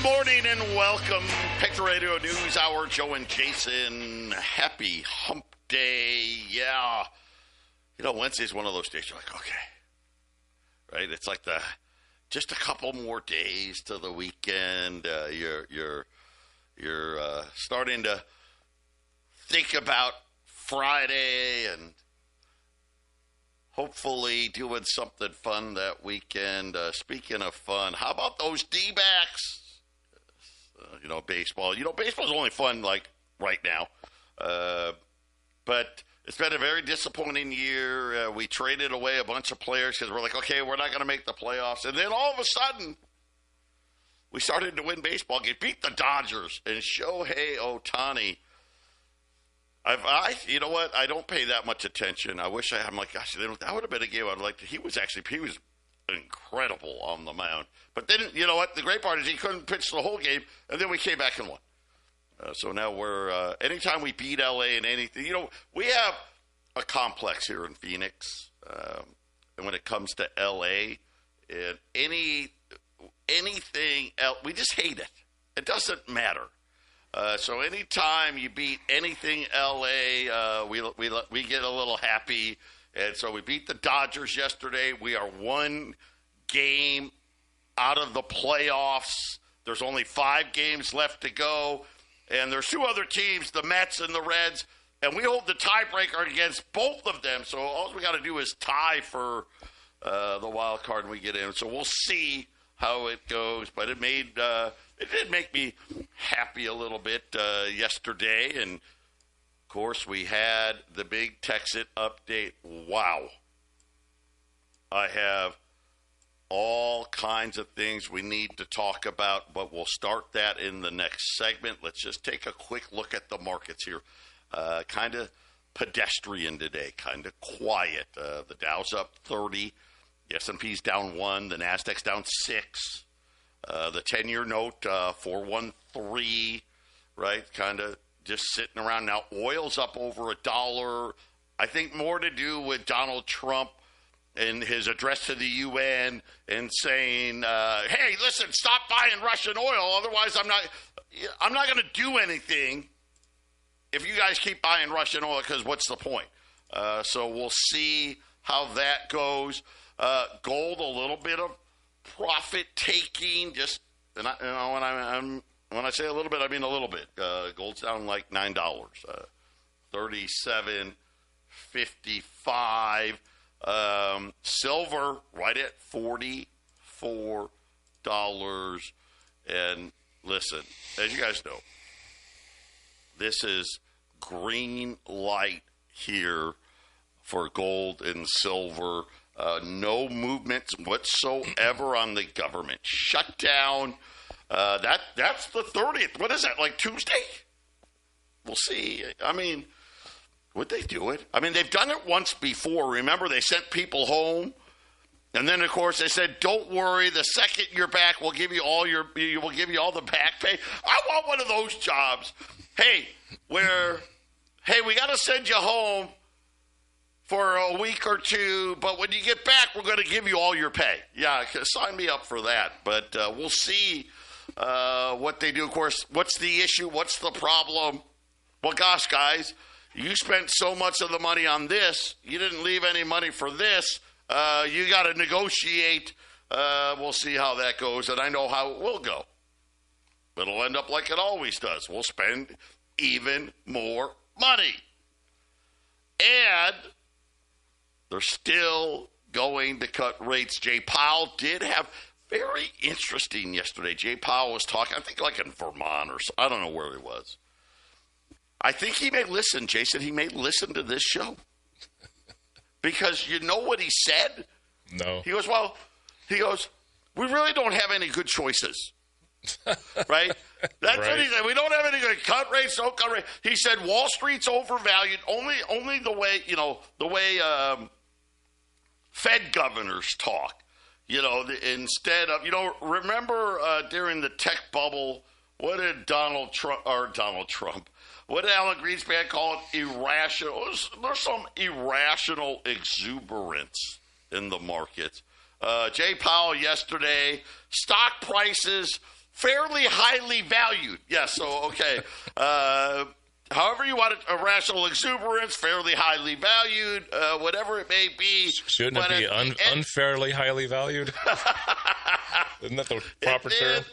Good morning and welcome. Patriot Radio News Hour, Joe and Jason. Happy hump day. Yeah. You know, Wednesday's one of those days you're like, okay. Right? It's like just a couple more days to the weekend. You're starting to think about Friday and hopefully doing something fun that weekend. Speaking of fun, how about those D-backs? Baseball. Baseball's only fun, like, right now. But it's been a very disappointing year. We traded away a bunch of players because we're like, okay, we're not going to make the playoffs. And then all of a sudden, we started to win baseball games, beat the Dodgers, and Shohei Ohtani. You know what? I don't pay that much attention. I'm like, gosh, that would have been a game I'd like to. He was incredible on the mound. But then, you know what? The great part is he couldn't pitch the whole game, and then we came back and won. So now we're, anytime we beat LA and anything, we have a complex here in Phoenix. And when it comes to LA, and anything else, we just hate it. It doesn't matter. So anytime you beat anything LA, we get a little happy. And so we beat the Dodgers yesterday. We are one game out of the playoffs. There's only 5 games left to go. And there's 2 other teams, the Mets and the Reds. And we hold the tiebreaker against both of them. So all we got to do is tie for the wild card and we get in. So we'll see how it goes. But it did make me happy a little bit yesterday. And, of course, we had the big TEXIT update. Wow. I have all kinds of things we need to talk about, but we'll start that in the next segment. Let's just take a quick look at the markets here. Kind of pedestrian today, kind of quiet. The Dow's up 30. The S&P's down 1. The Nasdaq's down 6. The 10-year note, 413, right? Kind of just sitting around. Now, oil's up over $1. I think more to do with Donald Trump and his address to the UN and saying, hey, listen, stop buying Russian oil. Otherwise, I'm not going to do anything if you guys keep buying Russian oil, because what's the point? So we'll see how that goes. Gold, a little bit of profit taking, when I say a little bit, I mean a little bit. Gold's down like $9, $37.55. Silver right at $44. And listen, as you guys know, this is green light here for gold and silver. No movement whatsoever on the government shutdown. That's the 30th. What is that, like Tuesday? We'll see. I mean, would they do it? I mean, they've done it once before. Remember, they sent people home. And then, of course, they said, don't worry, the second you're back, we'll give you all the back pay. I want one of those jobs. Hey, we got to send you home for a week or 2, but when you get back, we're going to give you all your pay. Yeah, sign me up for that. But we'll see what they do. Of course, what's the issue? What's the problem? Well, gosh, guys, you spent so much of the money on this. You didn't leave any money for this. You got to negotiate. We'll see how that goes, and I know how it will go. It'll end up like it always does. We'll spend even more money. And they're still going to cut rates. Jay Powell did have very interesting yesterday. Jay Powell was talking, I think like in Vermont or I don't know where he was. I think he may listen, Jason. He may listen to this show. Because you know what he said? No. He goes, we really don't have any good choices. Right? That's right. What he said. We don't have any good cut rates, no cut rates. He said Wall Street's overvalued. Only the way Fed governors talk. Instead of, remember during the tech bubble, what did Donald Trump, what did Alan Greenspan call it? Irrational. There's some irrational exuberance in the markets. Jay Powell yesterday, stock prices fairly highly valued. Yes, so, okay. However you want it, irrational exuberance, fairly highly valued, whatever it may be. Shouldn't it be unfairly highly valued? Isn't that the proper term?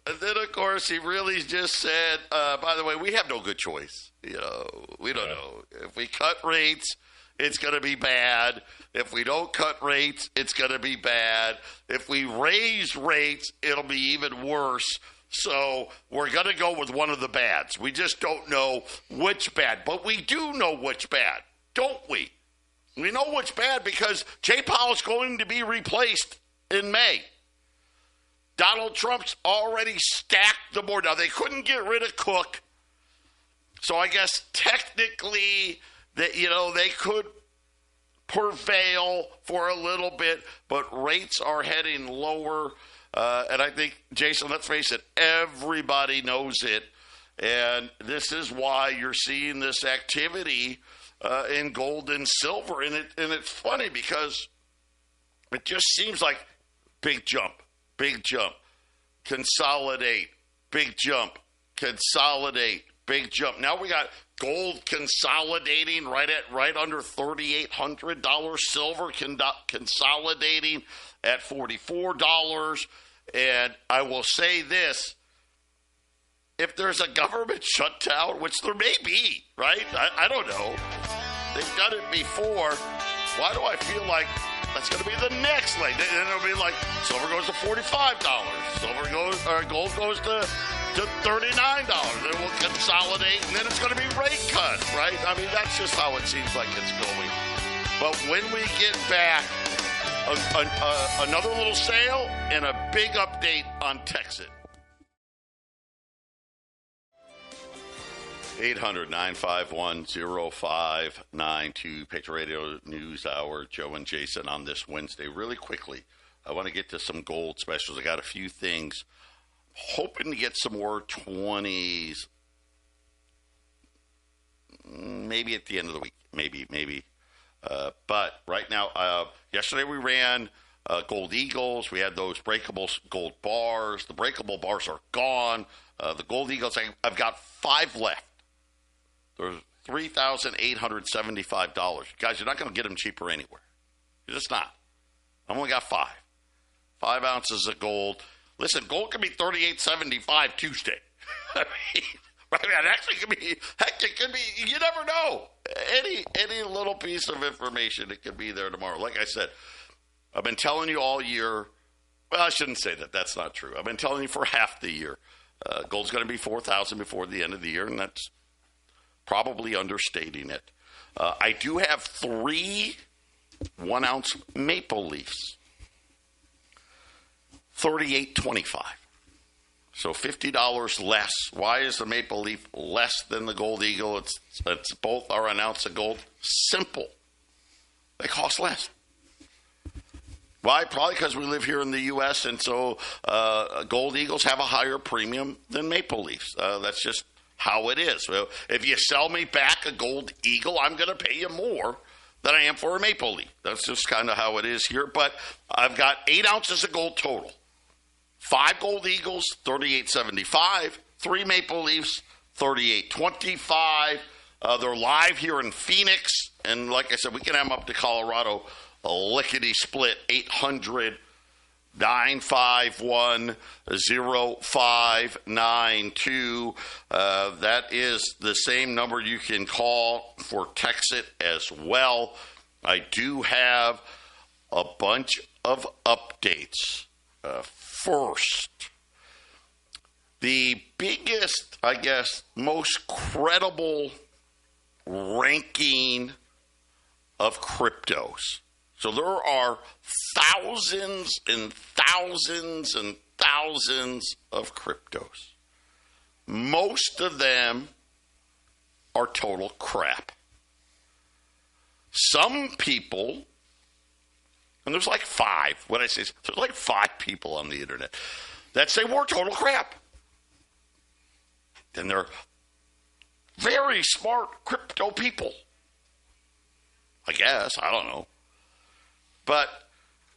And then, of course, he really just said, by the way, we have no good choice. We don't know. If we cut rates, it's going to be bad. If we don't cut rates, it's going to be bad. If we raise rates, it'll be even worse. So we're going to go with one of the bads. We just don't know which bad. But we do know which bad, don't we? We know which bad because Jay Powell's going to be replaced in May. Donald Trump's already stacked the board. Now, they couldn't get rid of Cook. So I guess technically that, they could prevail for a little bit, but rates are heading lower. And I think, Jason, let's face it, everybody knows it. And this is why you're seeing this activity in gold and silver. And it's funny because it just seems like big jump, consolidate, big jump, consolidate, big jump. Now we got gold consolidating right under $3,800, silver consolidating at $44. And I will say this, if there's a government shutdown, which there may be, right? I don't know. They've done it before. Why do I feel like that's going to be the next leg? Then it'll be like silver goes to $45, gold goes to $39. Then we'll consolidate, and then it's going to be rate cut, right? I mean, that's just how it seems like it's going. But when we get back, another little sale and a big update on TEXIT. 800-951-0592, Patriot Radio News Hour, Joe and Jason on this Wednesday. Really quickly, I want to get to some gold specials. I got a few things. Hoping to get some more 20s, maybe at the end of the week, maybe. But right now, yesterday we ran gold eagles. We had those breakable gold bars. The breakable bars are gone. The gold eagles, I've got 5 left. There's $3,875. Guys, you're not going to get them cheaper anywhere. You're just not. I've only got 5. 5 ounces of gold. Listen, gold can be $38.75 Tuesday. I mean, right? It actually could be. Heck, it could be. You never know. Any little piece of information, it could be there tomorrow. Like I said, I've been telling you all year. Well, I shouldn't say that. That's not true. I've been telling you for half the year. Gold's going to be $4,000 before the end of the year, and that's probably understating it. I do have 3 1-ounce maple leafs, $38.25. So $50 less. Why is the maple leaf less than the gold eagle? It's both are an ounce of gold. Simple. They cost less. Why? Probably because we live here in the U.S., and so gold eagles have a higher premium than maple leafs. That's just how it is. If you sell me back a gold eagle, I'm going to pay you more than I am for a maple leaf. That's just kind of how it is here. But I've got 8 ounces of gold total. 5 gold eagles, $38.75. 3 maple leafs, $38.25. They're live here in Phoenix. And like I said, we can have them up to Colorado, a lickety split, 800-951-0592. That is the same number you can call for TEXIT as well. I do have a bunch of updates. First, the biggest, I guess, most credible ranking of cryptos. So there are thousands and thousands and thousands of cryptos. Most of them are total crap. Some people, and there's like 5, what I say is there's like 5 people on the internet that say we're total crap. And they're very smart crypto people. I guess, I don't know. But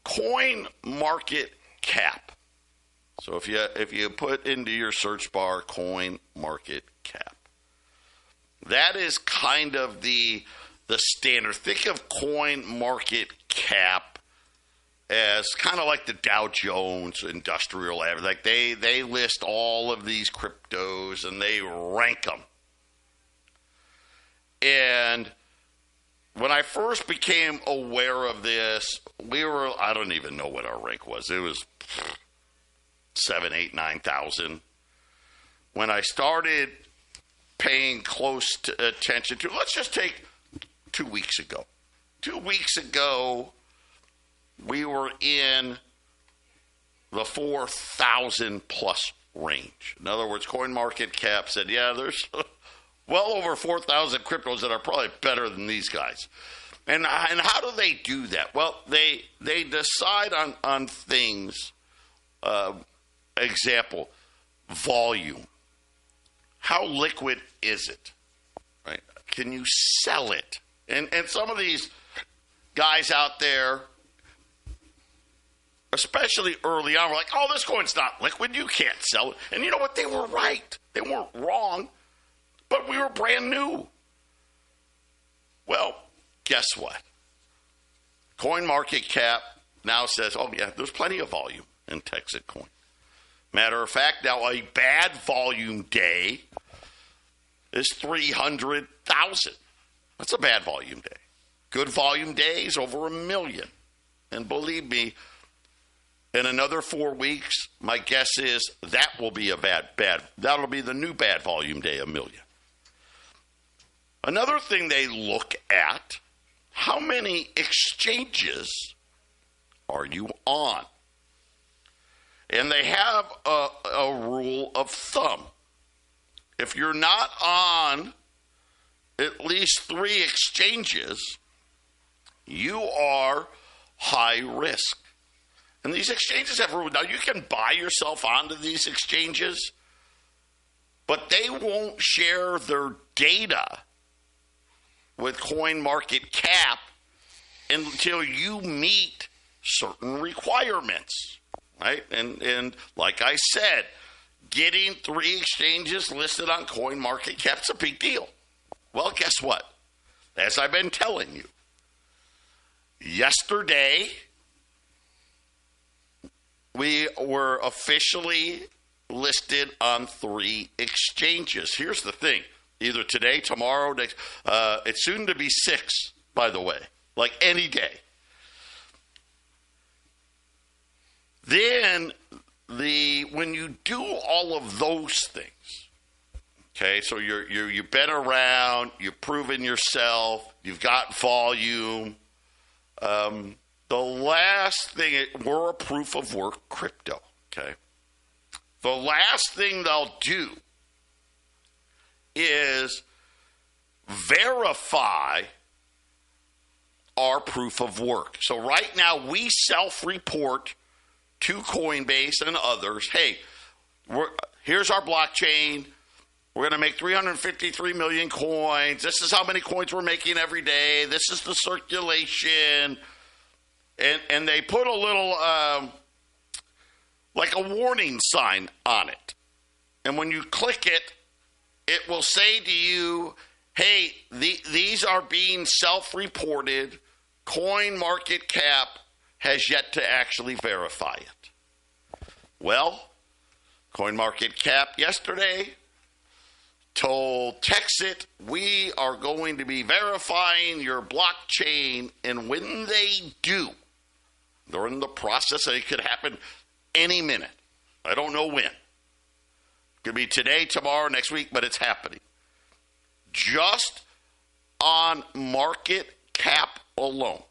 CoinMarketCap, So if you put into your search bar CoinMarketCap, that is kind of the standard. Think of CoinMarketCap as kind of like the Dow Jones Industrial Average. Like they list all of these cryptos and they rank them. And when I first became aware of this, I don't even know what our rank was. It was 7, 8, 9,000. When I started paying close attention to, let's just take 2 weeks ago. 2 weeks ago, we were in the 4,000 plus range. In other words, CoinMarketCap said, yeah, there's well over 4,000 cryptos that are probably better than these guys. And how do they do that? Well, they decide on things. Example, volume. How liquid is it? Right? Can you sell it? And some of these guys out there, especially early on, were like, oh, this coin's not liquid. You can't sell it. And you know what? They were right. They weren't wrong. But we were brand new. Well, guess what? CoinMarketCap now says, oh, yeah, there's plenty of volume in TEXIT Coin. Matter of fact, now a bad volume day is 300,000. That's a bad volume day. Good volume day is over 1 million. And believe me, in another 4 weeks, my guess is that will be that'll be the new bad volume day, 1 million. Another thing they look at, how many exchanges are you on? And they have a rule of thumb. If you're not on at least 3 exchanges, you are high risk. And these exchanges have rules. Now, you can buy yourself onto these exchanges, but they won't share their data with CoinMarketCap until you meet certain requirements, right? And like I said, getting 3 exchanges listed on CoinMarketCap is a big deal. Well, guess what? As I've been telling you, yesterday we were officially listed on 3 exchanges. Here's the thing. Either today, tomorrow, next. It's soon to be 6, by the way, like any day. Then when you do all of those things, okay, so you've been around, you've proven yourself, you've got volume. The last thing, we're a proof of work crypto, okay? The last thing they'll do is verify our proof of work. So right now we self-report to Coinbase and others, hey, here's our blockchain. We're going to make 353 million coins. This is how many coins we're making every day. This is the circulation. And they put a little, like a warning sign on it. And when you click it, it will say to you, hey, these are being self-reported. CoinMarketCap has yet to actually verify it. Well, CoinMarketCap yesterday told TEXIT, we are going to be verifying your blockchain, and when they do, they're in the process, it could happen any minute. I don't know when. Could be today, tomorrow, next week, but it's happening. Just on market cap alone.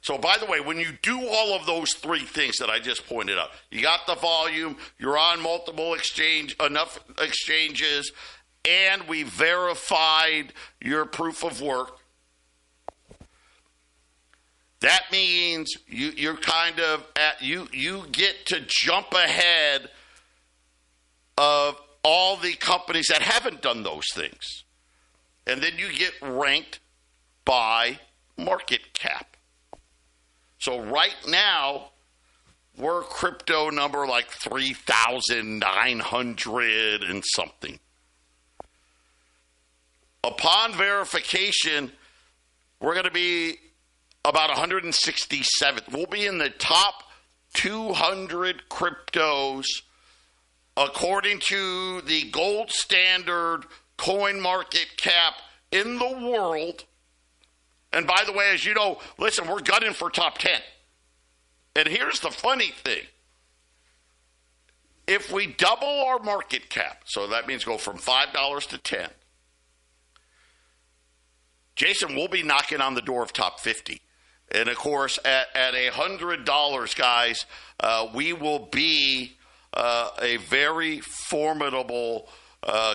So, by the way, when you do all of those 3 things that I just pointed out, you got the volume, you're on enough exchanges, and we verified your proof of work. That means you're kind of you get to jump ahead of all the companies that haven't done those things. And then you get ranked by market cap. So right now, we're crypto number like 3,900 and something. Upon verification, we're going to be about 167th. We'll be in the top 200 cryptos according to the gold standard CoinMarketCap in the world. And by the way, as you know, listen, we're gunning for top 10. And here's the funny thing. If we double our market cap, so that means go from $5 to 10, Jason, we'll be knocking on the door of top 50. And, of course, at $100, guys, we will be a very formidable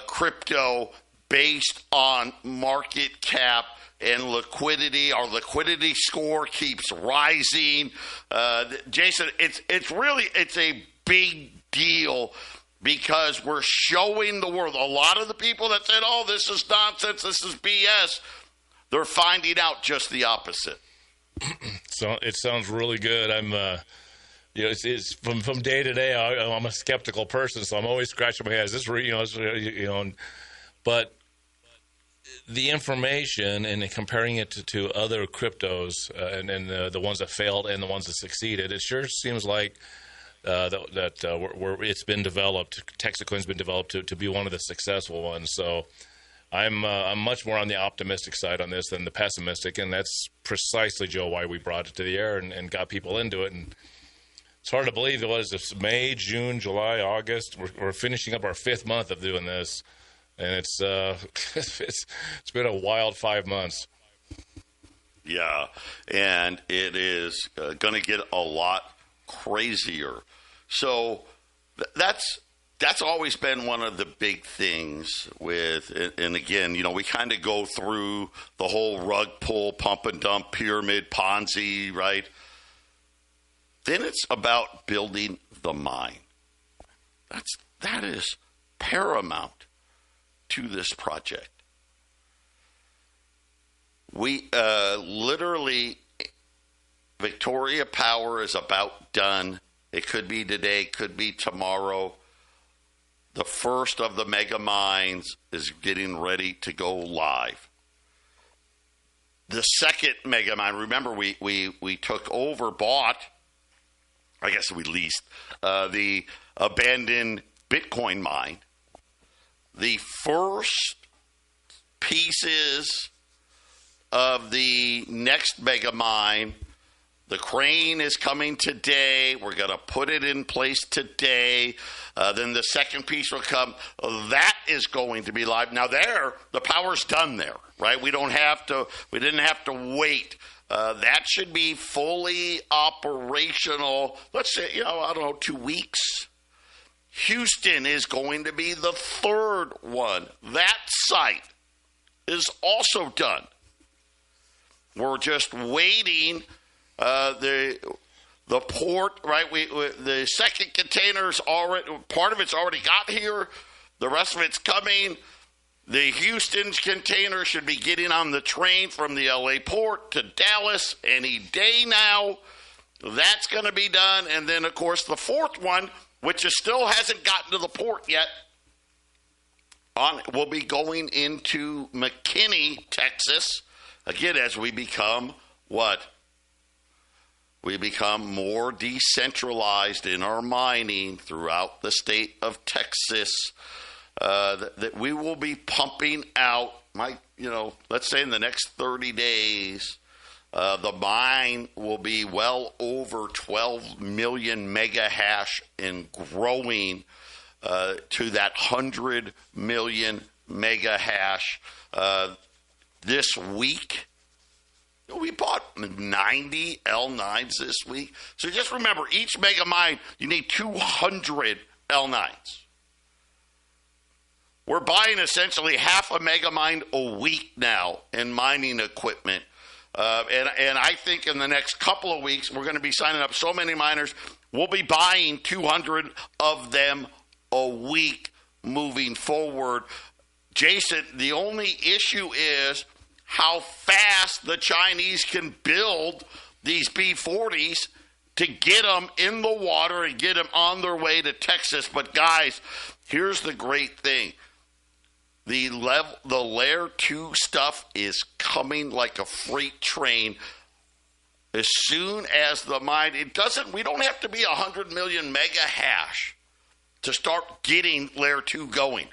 crypto based on market cap and liquidity. Our liquidity score keeps rising. Jason, it's a big deal because we're showing the world. A lot of the people that said, oh, this is nonsense, this is BS, they're finding out just the opposite. So it sounds really good. I'm, it's from day to day. I'm a skeptical person, so I'm always scratching my head. Is this real? But the information and comparing it to other cryptos and the ones that failed and the ones that succeeded, it sure seems like it's been developed. TEXIT Coin's been developed to be one of the successful ones. So I'm much more on the optimistic side on this than the pessimistic, and that's precisely, Joe, why we brought it to the air and got people into it. And it's hard to believe it was this May, June, July, August. We're finishing up our 5th month of doing this, and it's been a wild 5 months. Yeah, and it is going to get a lot crazier. So that's always been one of the big things with, and again, we kind of go through the whole rug pull, pump and dump, pyramid, Ponzi, right? Then it's about building the mine. That is paramount to this project. We literally, Victoria Power is about done. It could be today, could be tomorrow. The first of the mega mines is getting ready to go live. The second mega mine, remember we took over, bought, I guess we leased, the abandoned Bitcoin mine. The first pieces of the next mega mine, the crane is coming today. We're going to put it in place today. Then the second piece will come. That is going to be live. Now the power's done there, right? We didn't have to wait. That should be fully operational. Let's say, 2 weeks. Houston is going to be the third one. That site is also done. We're just waiting. The port, right? The second container's already, part of it's already got here. The rest of it's coming. The Houston's container should be getting on the train from the LA port to Dallas any day now. That's going to be done. And then, of course, the fourth one, which still hasn't gotten to the port yet, will be going into McKinney, Texas. Again, as we become what? We become more decentralized in our mining throughout the state of Texas. That we will be pumping out, let's say in the next 30 days, the mine will be well over 12 million mega hash and growing to that 100 million mega hash this week. We bought 90 L9s this week. So just remember, each mega mine, you need 200 L9s. We're buying essentially half a mega mine a week now in mining equipment. And I think in the next couple of weeks, we're going to be signing up so many miners, we'll be buying 200 of them a week moving forward. Jason, the only issue is how fast the Chinese can build these B40s to get them in the water and get them on their way to Texas. But, guys, here's the great thing. The Layer 2 stuff is coming like a freight train. As soon as the mine, we don't have to be 100 million mega hash to start getting Layer 2 going.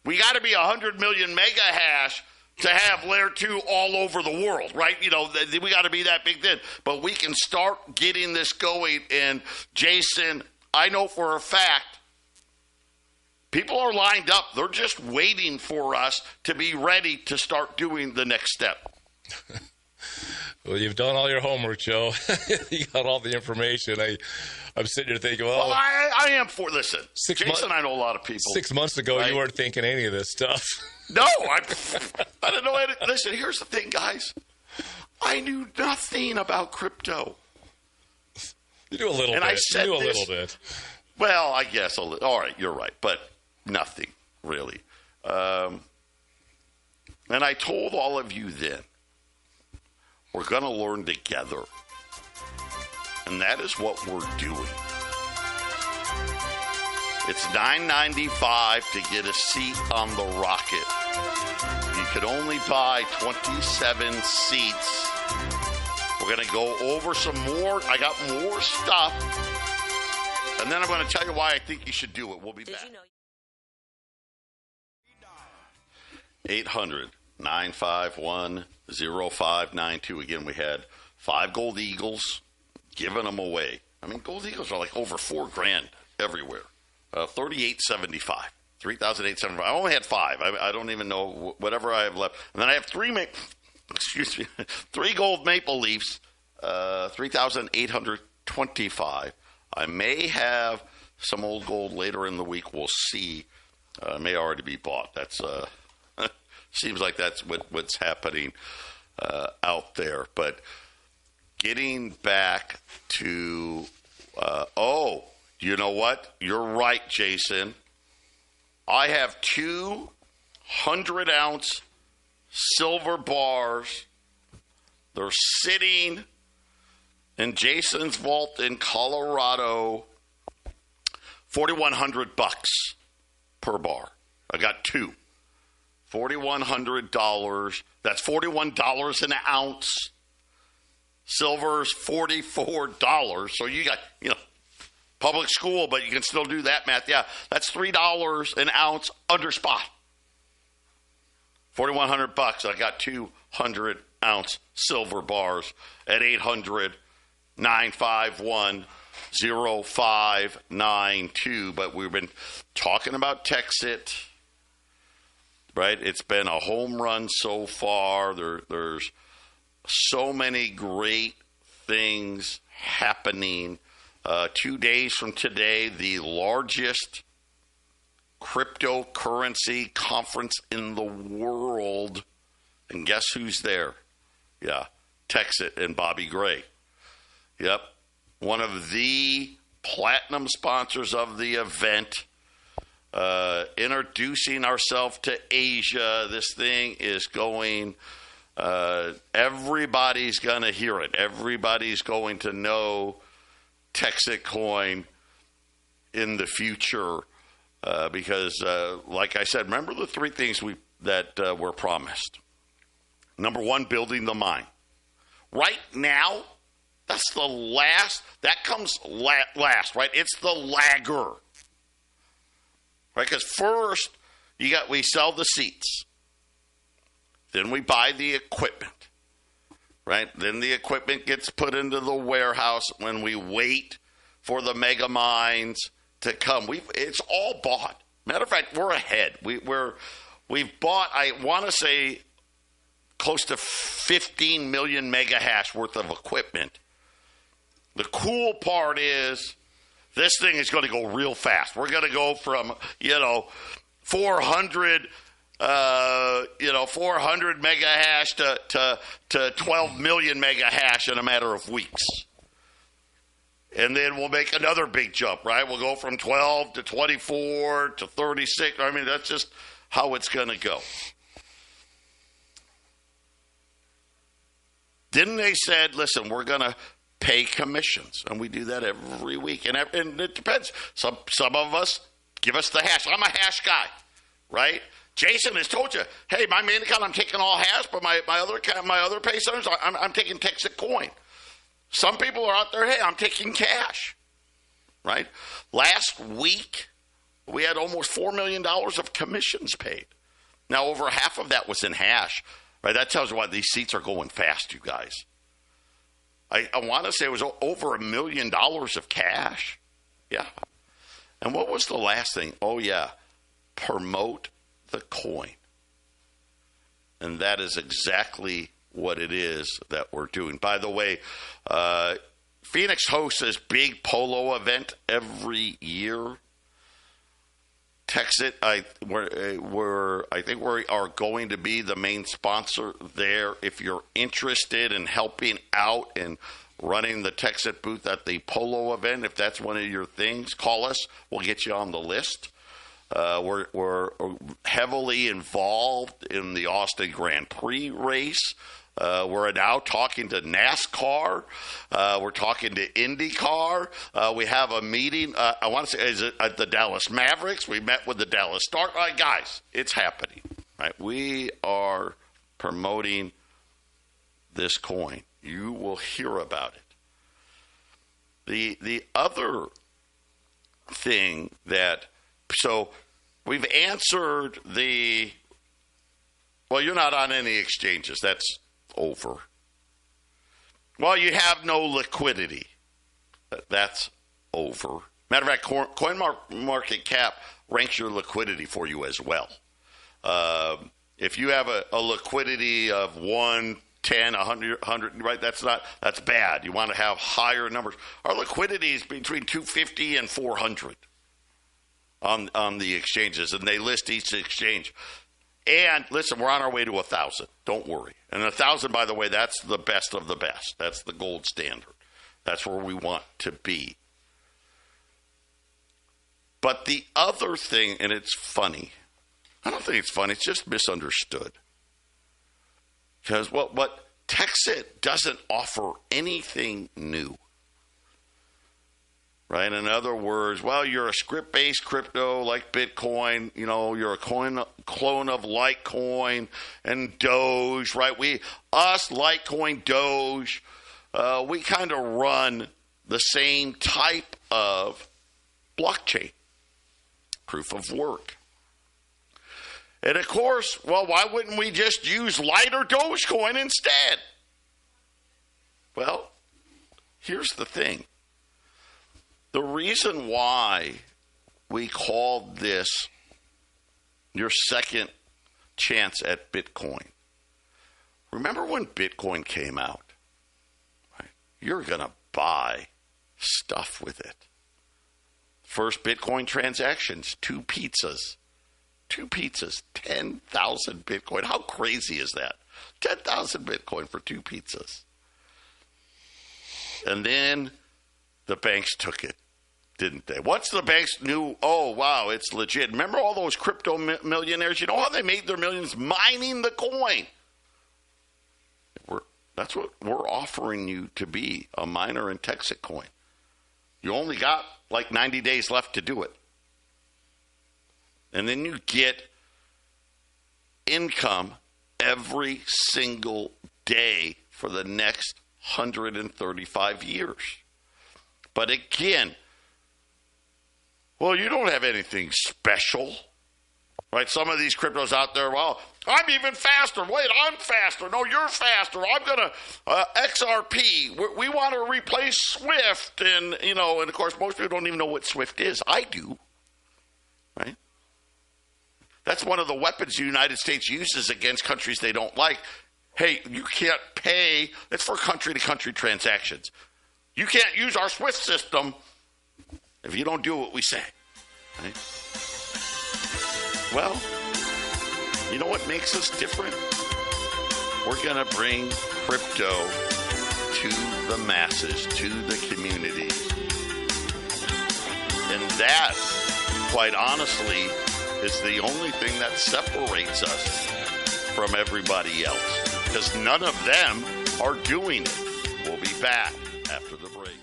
We got to be 100 million mega hash to have Layer 2 all over the world, right? We got to be that big then. But we can start getting this going. And, Jason, I know for a fact, people are lined up. They're just waiting for us to be ready to start doing the next step. Well, you've done all your homework, Joe. You got all the information. I'm sitting here thinking, well I am for, listen, Jason, I know a lot of people. 6 months ago, right? You weren't thinking any of this stuff. No, I didn't know anything. Listen, here's the thing, guys. I knew nothing about crypto. You knew a little bit. You knew a little bit. Well, I guess a little. All right, you're right, but nothing, really. And I told all of you then, we're going to learn together. And that is what we're doing. It's $9.95 to get a seat on the rocket. You could only buy 27 seats. We're going to go over some more. I got more stuff. And then I'm going to tell you why I think you should do it. We'll be back. 800-951-0592. Again, we had 5 gold eagles, giving them away. I mean, gold eagles are like over $4,000 everywhere. 38.75, 3,875. I only had 5. I don't even know whatever I have left. And then I have 3 gold maple leafs, 3,825. I may have some old gold later in the week. We'll see. May already be bought. That's seems like that's what's happening out there. But getting back to, you know what? You're right, Jason. I have 2 100-ounce silver bars. They're sitting in Jason's vault in Colorado, $4,100 per bar. I got 2. $4,100. That's $41 an ounce. Silver's $44. So you got, public school, but you can still do that math. Yeah, that's $3 an ounce under spot. $4,100. I got 200-ounce silver bars at 800-951-0592. But we've been talking about TEXIT, right? It's been a home run so far. There's so many great things happening. 2 days from today, the largest cryptocurrency conference in the world. And guess who's there? Yeah, TEXIT and Bobby Gray. Yep, one of the platinum sponsors of the event. Introducing ourselves to Asia. This thing is going, everybody's going to hear it. Everybody's going to know TEXIT Coin in the future because, like I said, remember the 3 things that were promised. Number 1, building the mine. Right now, that's the last. That comes last, right? It's the lagger. Right, because first we sell the seats, then we buy the equipment, right? Then the equipment gets put into the warehouse when we wait for the mega mines to come. It's all bought. Matter of fact, we're ahead. We've bought, I want to say, close to 15 million mega hash worth of equipment. The cool part is, this thing is going to go real fast. We're going to go from, 400 mega hash to 12 million mega hash in a matter of weeks. And then we'll make another big jump, right? We'll go from 12 to 24 to 36. I mean, that's just how it's going to go. Then they said, listen, we're going to pay commissions, and we do that every week. And it depends. Some of us give us the hash. I'm a hash guy, right? Jason has told you, hey, my main account, I'm taking all hash, but my other pay centers, I'm taking TEXIT Coin. Some people are out there, hey, I'm taking cash, right? Last week, we had almost $4 million of commissions paid. Now, over half of that was in hash, right? That tells you why these seats are going fast, you guys. I want to say it was over $1 million of cash. Yeah. And what was the last thing? Oh, yeah. Promote the coin. And that is exactly what it is that we're doing. By the way, Phoenix hosts this big polo event every year. TEXIT, I think we are going to be the main sponsor there. If you're interested in helping out and running the TEXIT booth at the polo event, if that's one of your things, call us. We'll get you on the list. We're heavily involved in the Austin Grand Prix race. We're now talking to NASCAR. We're talking to IndyCar. We have a meeting. I want to say, is it at the Dallas Mavericks? We met with the Dallas Stars. Guys, it's happening. Right? We are promoting this coin. You will hear about it. The other thing that, so we've answered well, you're not on any exchanges. That's over. Well, you have no liquidity. That's over. Matter of fact, CoinMarketCap ranks your liquidity for you as well. If you have a liquidity of 1, 10, 100, right? That's bad. You want to have higher numbers. Our liquidity is between 250 and 400 on the exchanges, and they list each exchange. And listen, we're on our way to 1,000. Don't worry. And 1,000, by the way, that's the best of the best. That's the gold standard. That's where we want to be. But the other thing, and it's funny. I don't think it's funny. It's just misunderstood. Because what TEXIT doesn't offer anything new. Right? In other words, well, you're a script-based crypto like Bitcoin. You know, you're a clone of Litecoin and Doge, right? Litecoin, Doge, we kind of run the same type of blockchain, proof of work. And of course, well, why wouldn't we just use Lite or Dogecoin instead? Well, here's the thing. The reason why we called this your second chance at Bitcoin. Remember when Bitcoin came out? Right? You're going to buy stuff with it. First Bitcoin transactions, 2 pizzas. 2 pizzas, 10,000 Bitcoin. How crazy is that? 10,000 Bitcoin for 2 pizzas. And then the banks took it, didn't they? Once the banks knew, oh, wow, it's legit. Remember all those crypto millionaires? You know how they made their millions? Mining the coin. That's what we're offering you to be, a miner in TEXIT Coin. You only got like 90 days left to do it. And then you get income every single day for the next 135 years. But again, well, you don't have anything special, right? Some of these cryptos out there, well, I'm even faster. Wait, I'm faster. No, you're faster. I'm going to XRP. We want to replace Swift. And, and of course, most people don't even know what Swift is. I do, right? That's one of the weapons the United States uses against countries they don't like. Hey, you can't pay. It's for country-to-country transactions. You can't use our SWIFT system if you don't do what we say. Right? Well, you know what makes us different? We're going to bring crypto to the masses, to the community. And that, quite honestly, is the only thing that separates us from everybody else. Because none of them are doing it. We'll be back after after the break.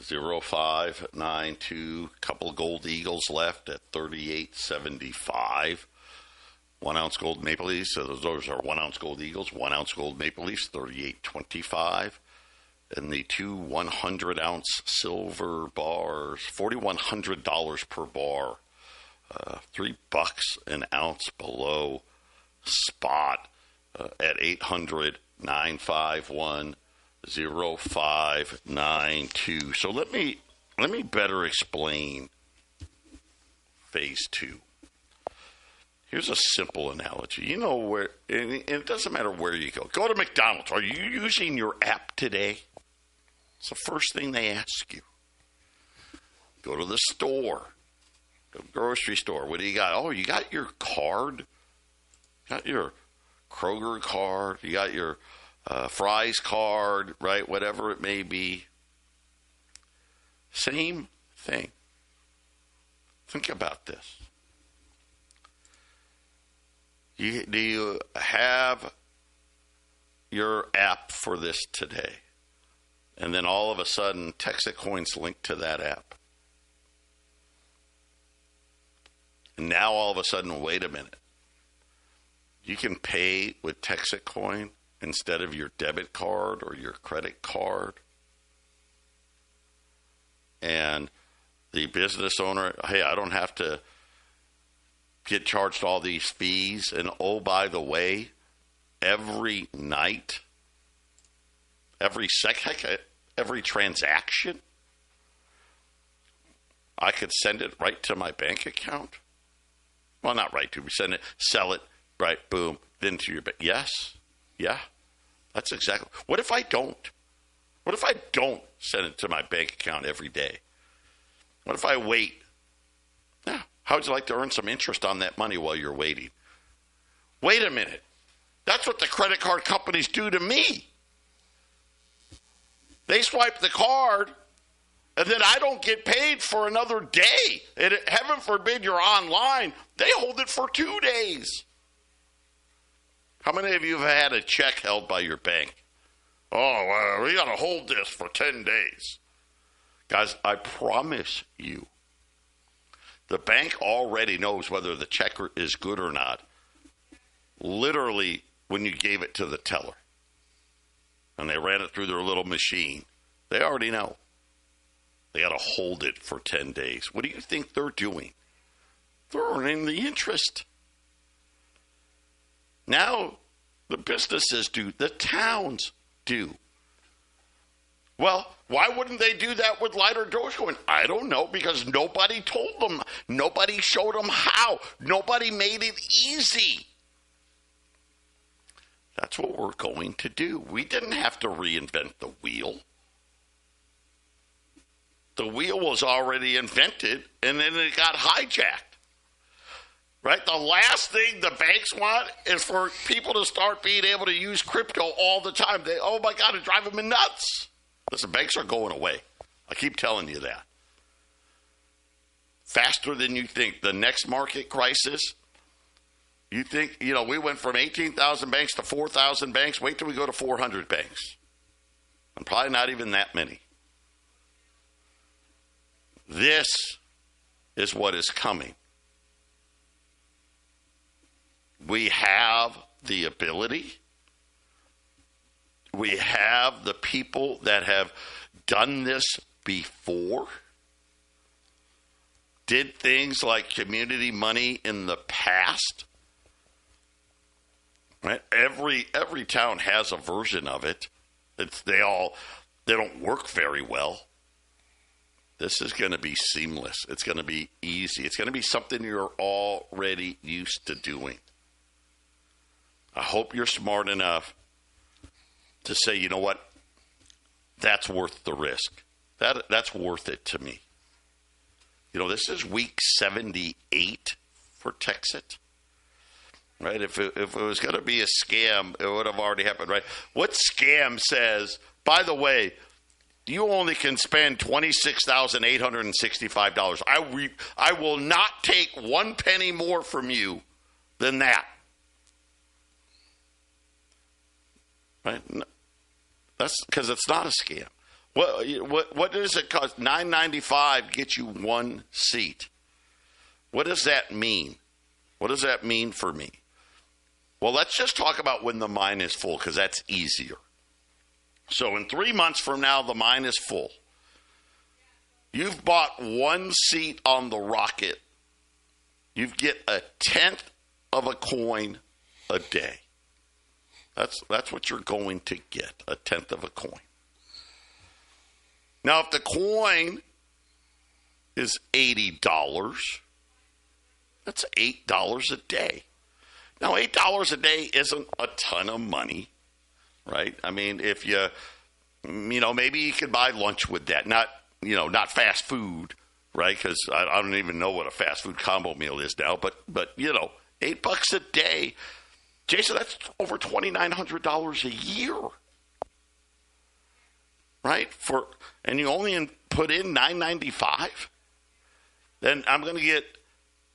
800-951-0592. Couple gold eagles left at 38.75. 1 ounce gold maple leafs. So those are 1 ounce gold eagles. 1 ounce gold maple leafs, 38.25. And the two 100 ounce silver bars, $4,100 per bar. $3 an ounce below spot at 800-951-0592. So let me better explain phase two. Here's a simple analogy. You know where, and it doesn't matter where you go. Go to McDonald's. Are you using your app today? It's the first thing they ask you. Go to the store. Go to the grocery store. What do you got? Oh, you got your card? You got your Kroger card? You got your Fry's card, right? Whatever it may be. Same thing. Think about this. Do you have your app for this today? And then all of a sudden, TEXIT Coin's linked to that app. And now all of a sudden, wait a minute. You can pay with TEXIT Coin instead of your debit card or your credit card. And the business owner, hey, I don't have to get charged all these fees. And oh, by the way, every night, every second, every transaction, I could send it right to my bank account. Well, not right to, send it, sell it, right, boom, then to your bank. Yes, yeah, that's exactly. What if I don't? What if I don't send it to my bank account every day? What if I wait? Yeah. How would you like to earn some interest on that money while you're waiting? Wait a minute. That's what the credit card companies do to me. They swipe the card, and then I don't get paid for another day. And heaven forbid you're online. They hold it for 2 days. How many of you have had a check held by your bank? Oh, we got to hold this for 10 days. Guys, I promise you, the bank already knows whether the check is good or not. Literally, when you gave it to the teller and they ran it through their little machine, they already know. They got to hold it for 10 days. What do you think they're doing? They're earning the interest. Now, the businesses do, the towns do. Well, why wouldn't they do that with lighter Dogecoin? I don't know, because nobody told them. Nobody showed them how. Nobody made it easy. That's what we're going to do. We didn't have to reinvent the wheel. The wheel was already invented, and then it got hijacked. Right? The last thing the banks want is for people to start being able to use crypto all the time. Oh, my God, it drives them nuts. Listen, banks are going away. I keep telling you that. Faster than you think. The next market crisis, you think, we went from 18,000 banks to 4,000 banks. Wait till we go to 400 banks. And probably not even that many. This is what is coming. We have the ability. We have the people that have done this before, did things like community money in the past. Right? Every town has a version of it. They don't work very well. This is going to be seamless. It's going to be easy. It's going to be something you're already used to doing. I hope you're smart enough to say, you know what, that's worth the risk. That's worth it to me. This is week 78 for TEXIT. Right? If it was going to be a scam, it would have already happened, right? What scam says, by the way, you only can spend $26,865. I will not take 1 penny more from you than that. right? That's because it's not a scam. What does it cost? $9.95 gets you one seat. What does that mean? What does that mean for me? Well, let's just talk about when the mine is full, because that's easier. So in 3 months from now, the mine is full. You've bought one seat on the rocket. You get a tenth of a coin a day. That's what you're going to get, a tenth of a coin. Now, if the coin is $80, that's $8 a day. Now, $8 a day isn't a ton of money, right? I mean, if maybe you could buy lunch with that. Not fast food, right? Because I don't even know what a fast food combo meal is now. But $8 a day, Jason, that's over $2,900 a year, right? And you only put in $9.95. Then I'm going to get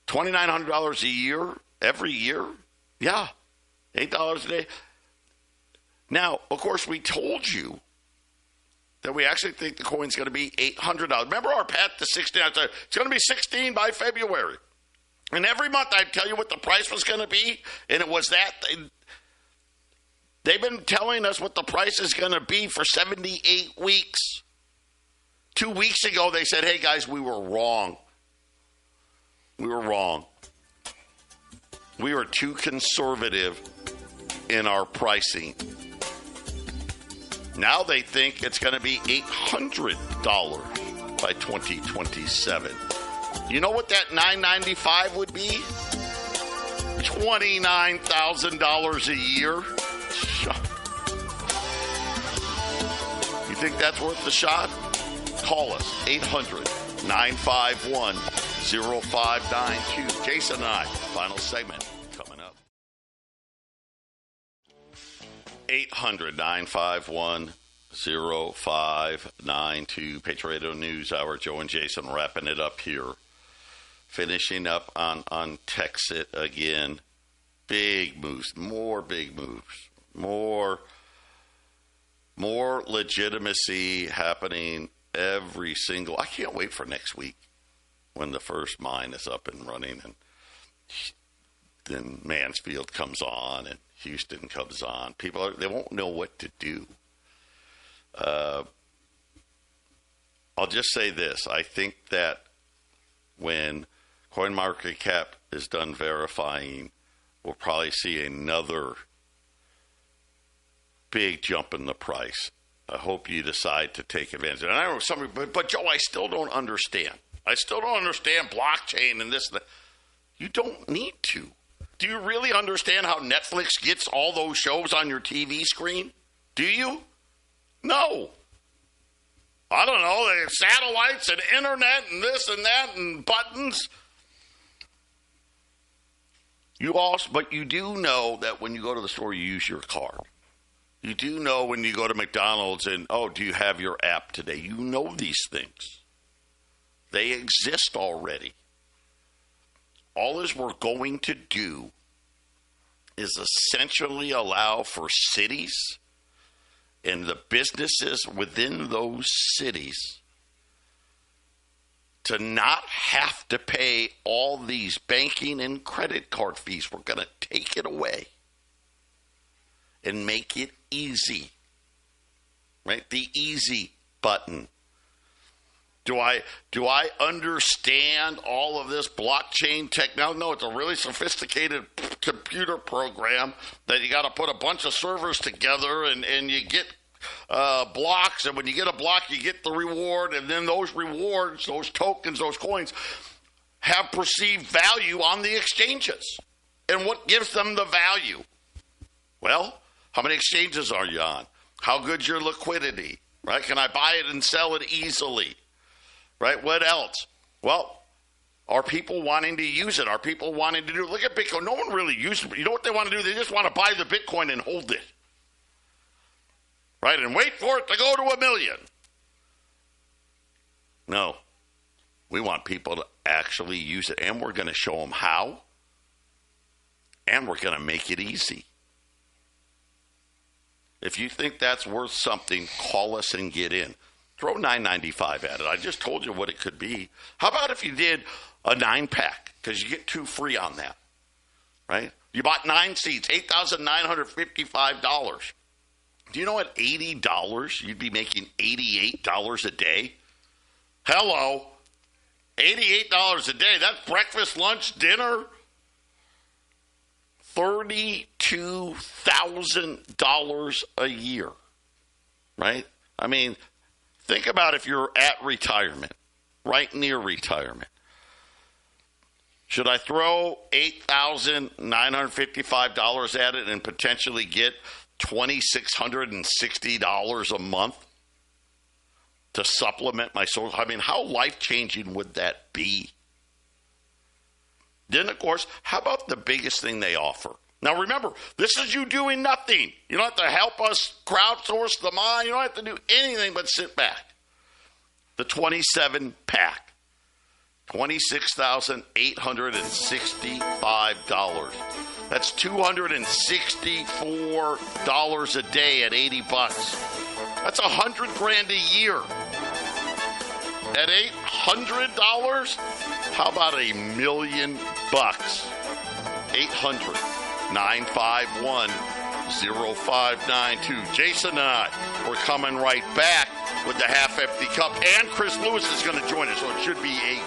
$2,900 a year every year. Yeah, $8 a day. Now, of course, we told you that we actually think the coin's going to be $800. Remember our path to 16? I said it's going to be 16 by February. And every month I'd tell you what the price was going to be, and it was that. They've been telling us what the price is going to be for 78 weeks. 2 weeks ago, they said, hey, guys, we were wrong. We were wrong. We were too conservative in our pricing. Now they think it's going to be $800 by 2027. You know what that $9.95 would be? $29,000 a year. You think that's worth the shot? Call us, 800-951-0592. Jason and I, final segment coming up. 800-951-0592. Patriot Radio News Hour. Joe and Jason wrapping it up here. Finishing up on TEXIT again. Big moves. More big moves. More legitimacy happening every single. I can't wait for next week when the first mine is up and running, and then Mansfield comes on and Houston comes on. They won't know what to do. I'll just say this. I think that when CoinMarketCap is done verifying, we'll probably see another big jump in the price. I hope you decide to take advantage. And I know somebody, but Joe, I still don't understand. I still don't understand blockchain and this and that. You don't need to. Do you really understand how Netflix gets all those shows on your TV screen? Do you? No. I don't know. They have satellites and internet and this and that and buttons. But you do know that when you go to the store, you use your card. You do know when you go to McDonald's and, do you have your app today? You know these things. They exist already. All is we're going to do is essentially allow for cities and the businesses within those cities to not have to pay all these banking and credit card fees. We're going to take it away and make it easy, right? The easy button. Do I understand all of this blockchain technology? No, it's a really sophisticated computer program that you got to put a bunch of servers together and you get blocks. And when you get a block, you get the reward. And then those rewards, those tokens, those coins have perceived value on the exchanges. And what gives them the value? Well, how many exchanges are you on? How good's your liquidity? Right? Can I buy it and sell it easily? Right? What else? Well, are people wanting to use it? Are people wanting to do it? Look at Bitcoin. No one really uses it. You know what they want to do? They just want to buy the Bitcoin and hold it. Right? And wait for it to go to 1 million. No. We want people to actually use it. And we're going to show them how. And we're going to make it easy. If you think that's worth something, call us and get in. Throw $9.95 at it. I just told you what it could be. How about if you did a 9-pack? Because you get 2 free on that, right? You bought 9 seats, $8,955. Do you know at $80, you'd be making $88 a day? Hello. $88 a day. That's breakfast, lunch, dinner. $32,000 a year, right? I mean, think about if you're at retirement, right near retirement. Should I throw $8,955 at it and potentially get $2,660 a month to supplement my source? I mean, how life-changing would that be? Then, of course, how about the biggest thing they offer? Now, remember, this is you doing nothing. You don't have to help us crowdsource the mine. You don't have to do anything but sit back. The 27-pack, $26,865. That's $264 a day at $80. That's $100,000 a year. At $800, how about $1 million? 800-951-0592. Jason and I, we're coming right back with the half-empty cup, and Chris Lewis is going to join us, so it should be a